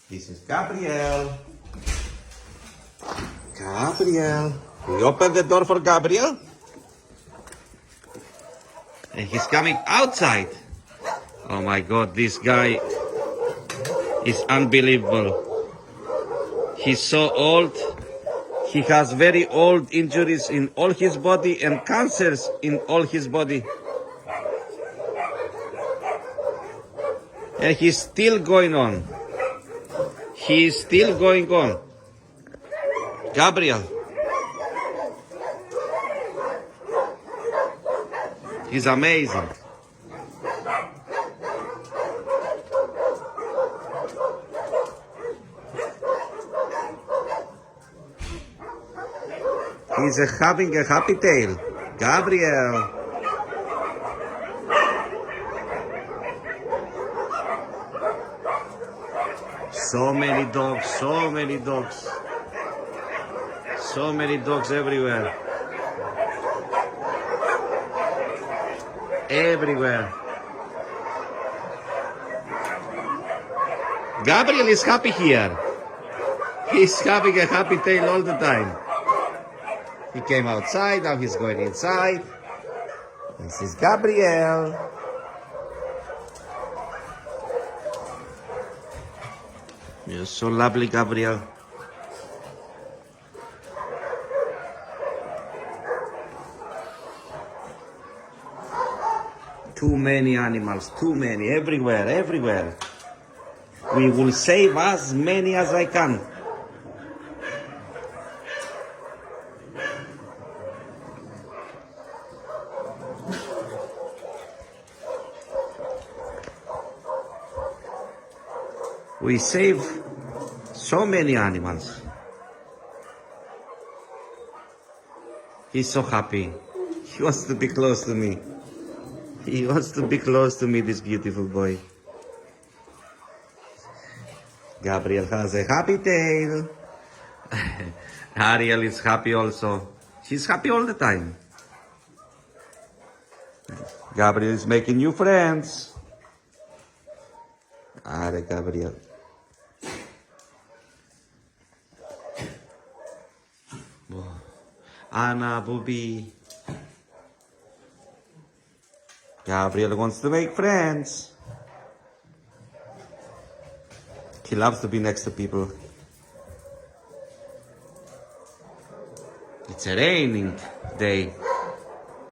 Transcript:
This is Gabriel. Gabriel. We open the door for Gabriel. And he's coming outside. Oh my God, this guy is unbelievable. He's so old. He has very old injuries in all his body and cancers in all his body. And he's still going on. He's still going on. Gabriel. He's amazing. He's having a happy tail. Gabriel. So many dogs, so many dogs. So many dogs everywhere. Everywhere. Gabriel is happy here. He's having a happy tail all the time. He came outside, now he's going inside. This is Gabriel. You're so lovely, Gabriel. Too many animals, too many, everywhere, everywhere. We will save as many as I can. We save so many animals. He's so happy. He wants to be close to me. He wants to be close to me, this beautiful boy. Gabriel has a happy tail. Ariel is happy also. She's happy all the time. Gabriel is making new friends. Are Gabriel. Anna, Booby. Gabriel wants to make friends. He loves to be next to people. It's a raining day.